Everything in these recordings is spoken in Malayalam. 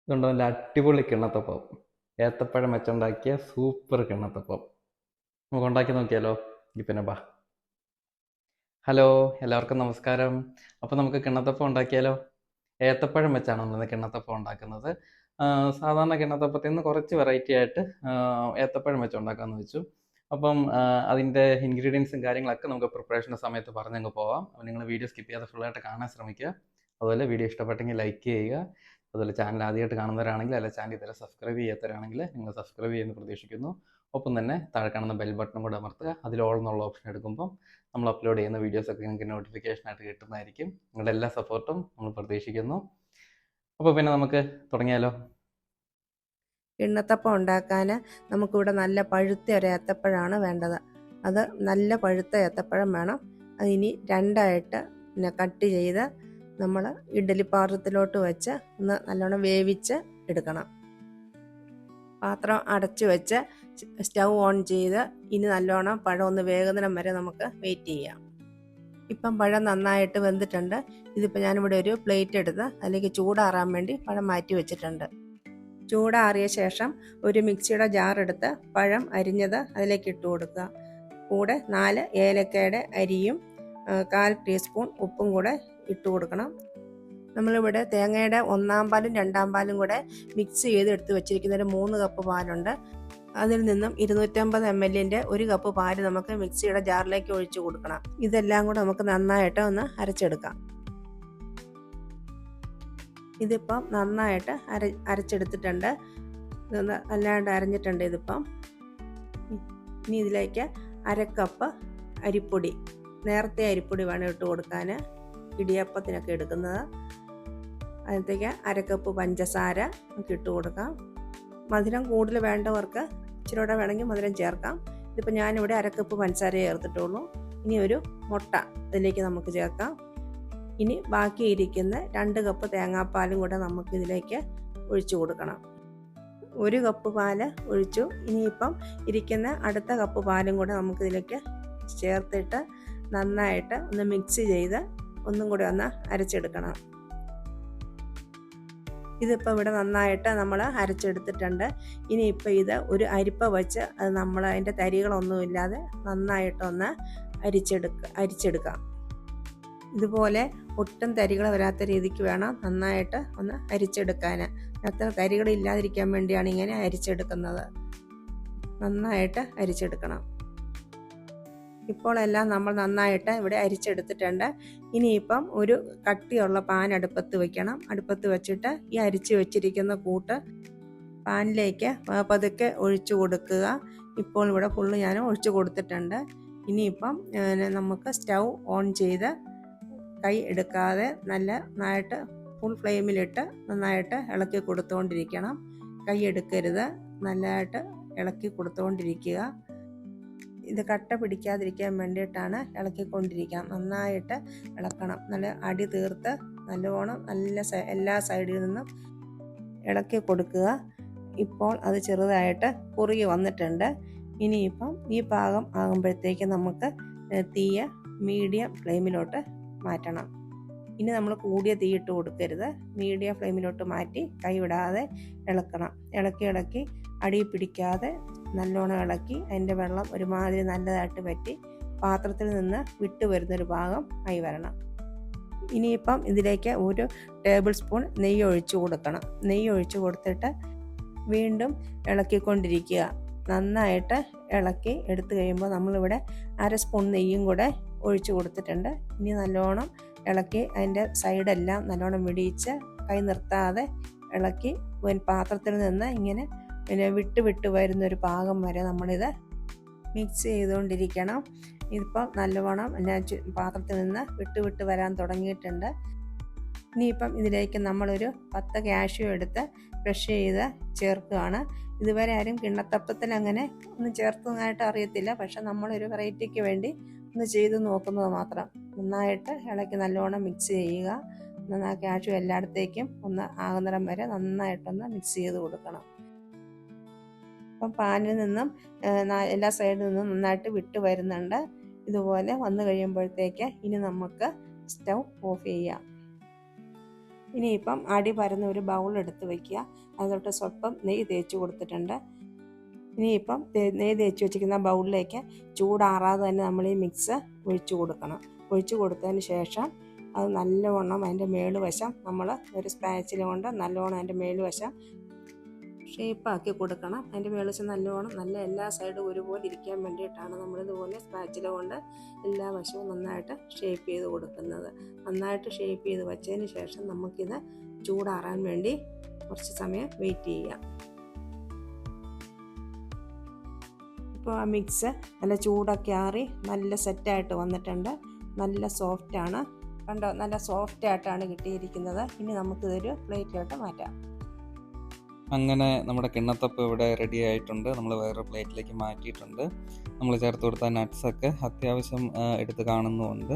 ഇതുകൊണ്ട് നല്ല അടിപൊളി കിണ്ണത്തപ്പം. ഏത്തപ്പഴം വെച്ചുണ്ടാക്കിയ സൂപ്പർ കിണ്ണത്തപ്പം. നമുക്ക് ഉണ്ടാക്കി നോക്കിയാലോ? എങ്കിൽ പിന്നെ ബാ. ഹലോ, എല്ലാവർക്കും നമസ്കാരം. അപ്പോൾ നമുക്ക് കിണ്ണത്തപ്പം ഉണ്ടാക്കിയാലോ? ഏത്തപ്പഴം വെച്ചാണ് നമ്മൾ കിണ്ണത്തപ്പം ഉണ്ടാക്കുന്നത്. സാധാരണ കിണ്ണത്തപ്പത്തിൽ നിന്ന് കുറച്ച് വെറൈറ്റി ആയിട്ട് ഏത്തപ്പഴം വെച്ച് ഉണ്ടാക്കാമെന്ന് വെച്ചു. അപ്പം അതിൻ്റെ ഇൻഗ്രീഡിയൻസും കാര്യങ്ങളൊക്കെ നമുക്ക് പ്രിപ്പറേഷൻ്റെ സമയത്ത് പറഞ്ഞങ്ങ് പോവാം. അപ്പോൾ നിങ്ങൾ വീഡിയോ സ്കിപ്പ് ചെയ്യാതെ ഫുള്ളായിട്ട് കാണാൻ ശ്രമിക്കുക. അതുപോലെ വീഡിയോ ഇഷ്ടപ്പെട്ടെങ്കിൽ ലൈക്ക് ചെയ്യുക. അതുപോലെ ചാനൽ ആദ്യമായിട്ട് കാണുന്നവരാണെങ്കിൽ അല്ല ചാനൽ ഇതുവരെ സബ്സ്ക്രൈബ് ചെയ്യാത്തവരാണെങ്കിൽ നിങ്ങൾ സബ്സ്ക്രൈബ് ചെയ്യുമെന്ന് പ്രതീക്ഷിക്കുന്നു. ഒപ്പം തന്നെ താഴെ കാണുന്ന ബെൽ ബട്ടൺ കൂടെ അമർത്തുക. അതിൽ ഓൾ എന്നുള്ള ഓപ്ഷൻ എടുക്കുമ്പം നമ്മൾ അപ്ലോഡ് ചെയ്യുന്ന വീഡിയോസൊക്കെ നിങ്ങൾക്ക് നോട്ടിഫിക്കേഷനായിട്ട് കിട്ടുന്നതായിരിക്കും. നിങ്ങളുടെ എല്ലാ സപ്പോർട്ടും നമ്മൾ പ്രതീക്ഷിക്കുന്നു. അപ്പോൾ പിന്നെ നമുക്ക് തുടങ്ങിയാലോ? കിണ്ണത്തപ്പം ഉണ്ടാക്കാൻ നമുക്കിവിടെ നല്ല പഴുത്ത ഒരു ഏത്തപ്പഴമാണ് വേണ്ടത്. അത് നല്ല പഴുത്ത ഏത്തപ്പഴം വേണം. അതിനി രണ്ടായിട്ട് കട്ട് ചെയ്ത് നമ്മൾ ഇഡ്ഡലി പാത്രത്തിലോട്ട് വെച്ച് ഒന്ന് നല്ലോണം വേവിച്ച് എടുക്കണം. പാത്രം അടച്ചു വെച്ച് സ്റ്റൗ ഓൺ ചെയ്ത് ഇനി നല്ലോണം പഴം ഒന്ന് വേകുന്നിടം വരെ നമുക്ക് വെയിറ്റ് ചെയ്യാം. ഇപ്പം പഴം നന്നായിട്ട് വെന്തിട്ടുണ്ട്. ഇതിപ്പോൾ ഞാനിവിടെ ഒരു പ്ലേറ്റ് എടുത്ത് അതിലേക്ക് ചൂടാറാൻ വേണ്ടി പഴം മാറ്റി വെച്ചിട്ടുണ്ട്. ചൂടാറിയ ശേഷം ഒരു മിക്സിയുടെ ജാർ എടുത്ത് പഴം അരിഞ്ഞത് അതിലേക്ക് ഇട്ട് കൊടുക്കുക. കൂടെ 4 ഏലക്കയുടെ അരിയും 1/4 ടീസ്പൂൺ ഉപ്പും കൂടെ ഇട്ട് കൊടുക്കണം. നമ്മളിവിടെ തേങ്ങയുടെ 1-ാം പാലും 2-ാം പാലും കൂടെ മിക്സ് ചെയ്ത് എടുത്ത് വെച്ചിരിക്കുന്ന ഒരു 3 കപ്പ് പാലുണ്ട്. അതിൽ നിന്നും 250 ml 1 കപ്പ് പാല് നമുക്ക് മിക്സിയുടെ ജാറിലേക്ക് ഒഴിച്ചു കൊടുക്കണം. ഇതെല്ലാം കൂടെ നമുക്ക് നന്നായിട്ട് ഒന്ന് അരച്ചെടുക്കാം. ഇതിപ്പം നന്നായിട്ട് അരച്ചെടുത്തിട്ടുണ്ട്. ഇതൊന്ന് നല്ലതായിട്ട് അരഞ്ഞിട്ടുണ്ട്. ഇതിപ്പം ഇനി ഇതിലേക്ക് 1/2 കപ്പ് അരിപ്പൊടി, നേരത്തെ അരിപ്പൊടി വേണം ഇട്ട് കൊടുക്കാൻ, ഇടിയപ്പത്തിനൊക്കെ എടുക്കുന്നത്. അതിനകത്തേക്ക് 1/2 കപ്പ് പഞ്ചസാര നമുക്ക് ഇട്ട് കൊടുക്കാം. മധുരം കൂടുതൽ വേണ്ടവർക്ക് ഇച്ചിരി കൂടെ വേണമെങ്കിൽ മധുരം ചേർക്കാം. ഇതിപ്പോൾ ഞാനിവിടെ 1/2 കപ്പ് പഞ്ചസാര ചേർത്തിട്ടുള്ളൂ. ഇനി ഒരു മുട്ട ഇതിലേക്ക് നമുക്ക് ചേർക്കാം. ഇനി ബാക്കിയിരിക്കുന്ന 2 കപ്പ് തേങ്ങാപ്പാലും കൂടെ നമുക്ക് ഇതിലേക്ക് ഒഴിച്ചു കൊടുക്കണം. 1 കപ്പ് പാല് ഒഴിച്ചു. ഇനിയിപ്പം ഇരിക്കുന്ന അടുത്ത കപ്പ് പാലും കൂടെ നമുക്കിതിലേക്ക് ചേർത്തിട്ട് നന്നായിട്ട് ഒന്ന് മിക്സ് ചെയ്ത് ഒന്നും കൂടി ഒന്ന് അരച്ചെടുക്കണം. ഇതിപ്പോൾ ഇവിടെ നന്നായിട്ട് നമ്മൾ അരച്ചെടുത്തിട്ടുണ്ട്. ഇനിയിപ്പോൾ ഇത് ഒരു അരിപ്പ വെച്ച് അത് നമ്മൾ അതിൻ്റെ തരികളൊന്നുമില്ലാതെ നന്നായിട്ടൊന്ന് അരിച്ചെടുക്കാം. ഇതുപോലെ ഒട്ടും തരികൾ വരാത്ത രീതിക്ക് വേണം നന്നായിട്ട് ഒന്ന് അരിച്ചെടുക്കാൻ. അത്ര തരികൾ ഇല്ലാതിരിക്കാൻ വേണ്ടിയാണ് ഇങ്ങനെ അരിച്ചെടുക്കുന്നത്. നന്നായിട്ട് അരിച്ചെടുക്കണം. ഇപ്പോൾ എല്ലാം നമ്മൾ നന്നായിട്ട് ഇവിടെ അരിച്ചെടുത്തിട്ടുണ്ട്. ഇനിയിപ്പം ഒരു കട്ടിയുള്ള പാൻ അടുപ്പത്ത് വെക്കണം. അടുപ്പത്ത് വെച്ചിട്ട് ഈ അരിച്ച് വെച്ചിരിക്കുന്ന കൂട്ട് പാനിലേക്ക് പതുക്കെ ഒഴിച്ചു കൊടുക്കുക. ഇപ്പോൾ ഇവിടെ ഫുള്ള് ഞാൻ ഒഴിച്ചു കൊടുത്തിട്ടുണ്ട്. ഇനിയിപ്പം നമുക്ക് സ്റ്റൗ ഓൺ ചെയ്ത് കൈ എടുക്കാതെ നന്നായിട്ട് ഫുൾ ഫ്ലെയിമിലിട്ട് നന്നായിട്ട് ഇളക്കി കൊടുത്തുകൊണ്ടിരിക്കണം. കൈ എടുക്കരുത്, നല്ലതായിട്ട് ഇളക്കി കൊടുത്തുകൊണ്ടിരിക്കുക. ഇത് കട്ട പിടിക്കാതിരിക്കാൻ വേണ്ടിയിട്ടാണ് ഇളക്കിക്കൊണ്ടിരിക്കുക. നന്നായിട്ട് ഇളക്കണം. നല്ല അടി തീർത്ത് നല്ലോണം എല്ലാ സൈഡിൽ നിന്നും ഇളക്കി കൊടുക്കുക. ഇപ്പോൾ അത് ചെറുതായിട്ട് കുറുകി വന്നിട്ടുണ്ട്. ഇനിയിപ്പം ഈ പാകം ആകുമ്പോഴത്തേക്ക് നമുക്ക് തീയ മീഡിയം ഫ്ലെയിമിലോട്ട് മാറ്റണം. ഇനി നമ്മൾ കൂടിയ തീയിട്ട് കൊടുക്കരുത്. മീഡിയം ഫ്ലെയിമിലോട്ട് മാറ്റി കൈവിടാതെ ഇളക്കണം. ഇളക്കി അടി പിടിക്കാതെ നല്ലോണം ഇളക്കി അതിൻ്റെ വെള്ളം ഒരുമാതിരി നല്ലതായിട്ട് വറ്റി പാത്രത്തിൽ നിന്ന് വിട്ടു വരുന്നൊരു ഭാഗം ആയി വരണം. ഇനിയിപ്പം ഇതിലേക്ക് 1 ടേബിൾ സ്പൂൺ നെയ്യ് ഒഴിച്ചു കൊടുക്കണം. നെയ്യ് ഒഴിച്ചു കൊടുത്തിട്ട് വീണ്ടും ഇളക്കിക്കൊണ്ടിരിക്കുക. നന്നായിട്ട് ഇളക്കി എടുത്തു കഴിയുമ്പോൾ നമ്മളിവിടെ 1/2 സ്പൂൺ നെയ്യും കൂടെ ഒഴിച്ചു കൊടുത്തിട്ടുണ്ട്. ഇനി നല്ലോണം ഇളക്കി അതിൻ്റെ സൈഡെല്ലാം നല്ലോണം വിടിയിച്ച് കൈ നിർത്താതെ ഇളക്കി പാത്രത്തിൽ നിന്ന് ഇങ്ങനെ വിട്ട് വരുന്നൊരു പാകം വരെ നമ്മളിത് മിക്സ് ചെയ്തുകൊണ്ടിരിക്കണം. ഇതിപ്പോൾ നല്ലവണ്ണം പാത്രത്തിൽ നിന്ന് വിട്ട് വരാൻ തുടങ്ങിയിട്ടുണ്ട്. ഇനിയിപ്പം ഇതിലേക്ക് നമ്മളൊരു 10 കാഷ്യൂ എടുത്ത് ക്രഷ് ചെയ്ത് ചേർക്കുകയാണ്. ഇതുവരെ ആരും കിണ്ണത്തപ്പത്തിൽ അങ്ങനെ ഒന്നും ചേർത്തതായിട്ട് അറിയത്തില്ല. പക്ഷെ നമ്മളൊരു വെറൈറ്റിക്ക് വേണ്ടി ഒന്ന് ചെയ്ത് നോക്കുന്നത് മാത്രം. നന്നായിട്ട് ഇളക്കി നല്ലോണം മിക്സ് ചെയ്യുക. കാഷ്യൂ എല്ലായിടത്തേക്കും ഒന്ന് ആകുന്നിടം വരെ നന്നായിട്ടൊന്ന് മിക്സ് ചെയ്ത് കൊടുക്കണം. അപ്പം പാനിൽ നിന്നും എല്ലാ സൈഡിൽ നിന്നും നന്നായിട്ട് വിട്ട് വരുന്നുണ്ട്. ഇതുപോലെ വന്നു കഴിയുമ്പോഴത്തേക്ക് ഇനി നമുക്ക് സ്റ്റൗ ഓഫ് ചെയ്യാം. ഇനിയിപ്പം അടി പരന്ന ഒരു ബൗൾ എടുത്ത് വയ്ക്കുക. അതിലോട്ട് സ്വല്പം നെയ്യ് തേച്ച് കൊടുത്തിട്ടുണ്ട്. ഇനിയിപ്പം നെയ്യ് തേച്ച് വെച്ചിരിക്കുന്ന ബൗളിലേക്ക് ചൂടാറാതെ തന്നെ നമ്മൾ ഈ മിക്സ് ഒഴിച്ചു കൊടുക്കണം. ഒഴിച്ചു കൊടുത്തതിന് ശേഷം അത് നല്ലവണ്ണം അതിൻ്റെ മേളുവശം നമ്മൾ ഒരു സ്പാച്ചില കൊണ്ട് നല്ലവണ്ണം അതിൻ്റെ മേളുവശം ഷേപ്പാക്കി കൊടുക്കണം. അതിൻ്റെ മേളുവശം നല്ലവണ്ണം നല്ല എല്ലാ സൈഡും ഒരുപോലെ ഇരിക്കാൻ വേണ്ടിയിട്ടാണ് നമ്മളിതുപോലെ സ്പാച്ചില കൊണ്ട് എല്ലാ വശവും നന്നായിട്ട് ഷേപ്പ് ചെയ്ത് കൊടുക്കുന്നത്. നന്നായിട്ട് ഷേപ്പ് ചെയ്ത് വെച്ചതിന് ശേഷം നമുക്കിത് ചൂടാറാൻ വേണ്ടി കുറച്ച് സമയം വെയിറ്റ് ചെയ്യാം. ഇപ്പോൾ ആ മിക്സ് നല്ല ചൂടൊക്കെ ആറി നല്ല സെറ്റായിട്ട് വന്നിട്ടുണ്ട്. നല്ല സോഫ്റ്റാണ്, കണ്ടോ, നല്ല സോഫ്റ്റായിട്ടാണ് കിട്ടിയിരിക്കുന്നത്. ഇനി നമുക്കിതൊരു പ്ലേറ്റിലോട്ട് മാറ്റാം. അങ്ങനെ നമ്മുടെ കിണ്ണത്തപ്പം ഇവിടെ റെഡി ആയിട്ടുണ്ട്. നമ്മൾ വേറെ പ്ലേറ്റിലേക്ക് മാറ്റിയിട്ടുണ്ട്. നമ്മൾ ചേർത്ത് കൊടുത്ത നട്ട്സൊക്കെ അത്യാവശ്യം എടുത്ത് കാണുന്നുമുണ്ട്.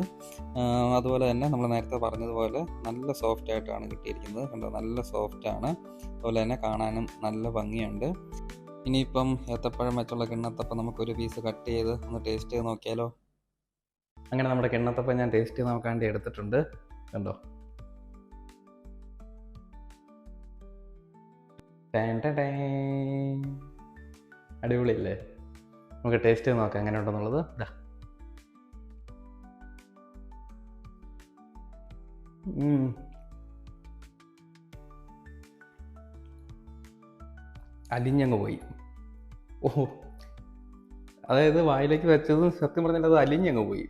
അതുപോലെ തന്നെ നമ്മൾ നേരത്തെ പറഞ്ഞതുപോലെ നല്ല സോഫ്റ്റായിട്ടാണ് കിട്ടിയിരിക്കുന്നത്. കണ്ടോ, നല്ല സോഫ്റ്റാണ്. അതുപോലെ തന്നെ കാണാനും നല്ല ഭംഗിയുണ്ട്. ഇനിയിപ്പം ഏത്തപ്പഴം വെച്ചുള്ള കിണ്ണത്തപ്പം നമുക്കൊരു പീസ് കട്ട് ചെയ്ത് ഒന്ന് ടേസ്റ്റ് ചെയ്ത് നോക്കിയാലോ. അങ്ങനെ നമ്മുടെ കിണ്ണത്തപ്പം ഞാൻ ടേസ്റ്റ് ചെയ്ത് നോക്കാൻ വേണ്ടി എടുത്തിട്ടുണ്ട്. കണ്ടോ, അടിപൊളിയല്ലേ? നമുക്ക് ടേസ്റ്റ് ചെയ്ത് നോക്കാം എങ്ങനെ ഉണ്ടെന്നുള്ളത്. അലിഞ്ഞങ്ങ് പോയി. ഓഹോ, അതായത് വായിലേക്ക് വെച്ചതും സത്യം പറഞ്ഞാൽ അത് അലിഞ്ഞങ്ങ് പോയി.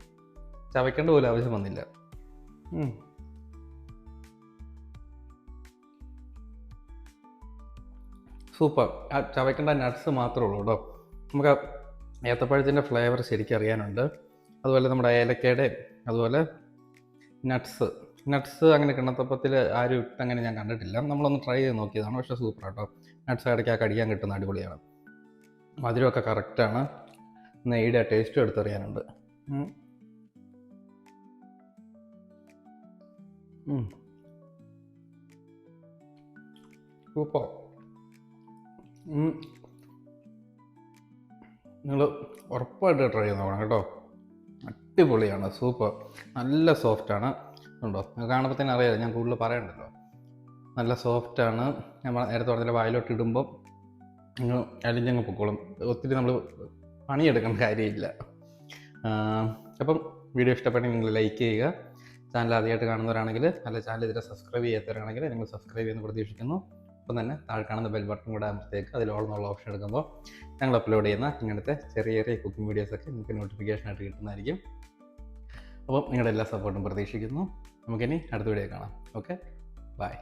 ചവയ്ക്കേണ്ട പോലും ആവശ്യം വന്നില്ല. സൂപ്പർ. ആ ചവയ്ക്കേണ്ട നട്ട്സ് മാത്രമേ ഉള്ളൂ കേട്ടോ. നമുക്ക് ഏത്തപ്പഴത്തിൻ്റെ ഫ്ലേവർ ശരിക്കും അറിയാനുണ്ട്. അതുപോലെ നമ്മുടെ ഏലക്കയുടെ, അതുപോലെ നട്ട്സ് അങ്ങനെ കിണ്ണത്തപ്പത്തിൽ ആരും ഇട്ടങ്ങനെ ഞാൻ കണ്ടിട്ടില്ല. നമ്മളൊന്ന് ട്രൈ ചെയ്ത് നോക്കിയതാണ്. പക്ഷേ സൂപ്പർ കേട്ടോ. നട്ട്സ് ഇടയ്ക്ക് ആ കടിക്കാൻ കിട്ടുന്ന അടിപൊളിയാണ്. മധുരമൊക്കെ കറക്റ്റാണ്. നെയ്യുടെ ടേസ്റ്റും എടുത്തറിയാനുണ്ട്. സൂപ്പർ. നിങ്ങൾ ഉറപ്പായിട്ട് ട്രൈ ചെയ്ത് നോക്കണം കേട്ടോ. അടിപൊളിയാണ്, സൂപ്പർ. നല്ല സോഫ്റ്റാണ്. ഉണ്ടോ, കാണുമ്പോൾ തന്നെ അറിയാം, ഞാൻ കൂടുതൽ പറയണ്ടല്ലോ. നല്ല സോഫ്റ്റാണ്. ഞാൻ നേരത്തെ പറഞ്ഞാൽ വായിലോട്ട് ഇടുമ്പോൾ അലിഞ്ഞങ്ങ് പൊക്കോളും. ഒത്തിരി നമ്മൾ പണിയെടുക്കേണ്ട കാര്യമില്ല. അപ്പം വീഡിയോ ഇഷ്ടപ്പെട്ടെങ്കിൽ നിങ്ങൾ ലൈക്ക് ചെയ്യുക. ചാനൽ ആദ്യമായിട്ട് കാണുന്നവരാണെങ്കിൽ, അല്ല ചാനൽ ഇതിൽ സബ്സ്ക്രൈബ് ചെയ്യാത്തവരാണെങ്കിൽ നിങ്ങൾ സബ്സ്ക്രൈബ് ചെയ്യുമെന്ന് പ്രതീക്ഷിക്കുന്നു. അപ്പം തന്നെ താഴെ കാണുന്ന ബെൽ ബട്ടൺ കൂടെ അമർത്തേക്ക്. അതിൽ ഓൾ എന്നുള്ള ഓപ്ഷൻ എടുക്കുമ്പോൾ ഞങ്ങൾ അപ്ലോഡ് ചെയ്യുന്ന ഇങ്ങനത്തെ ചെറിയ ചെറിയ കുക്കിംഗ് വീഡിയോസൊക്കെ നിങ്ങൾക്ക് നോട്ടിഫിക്കേഷനായിട്ട് കിട്ടുന്നതായിരിക്കും. അപ്പം നിങ്ങളുടെ എല്ലാ സപ്പോർട്ടും പ്രതീക്ഷിക്കുന്നു. നമുക്കിനി അടുത്ത വീഡിയോ കാണാം. Okay, by.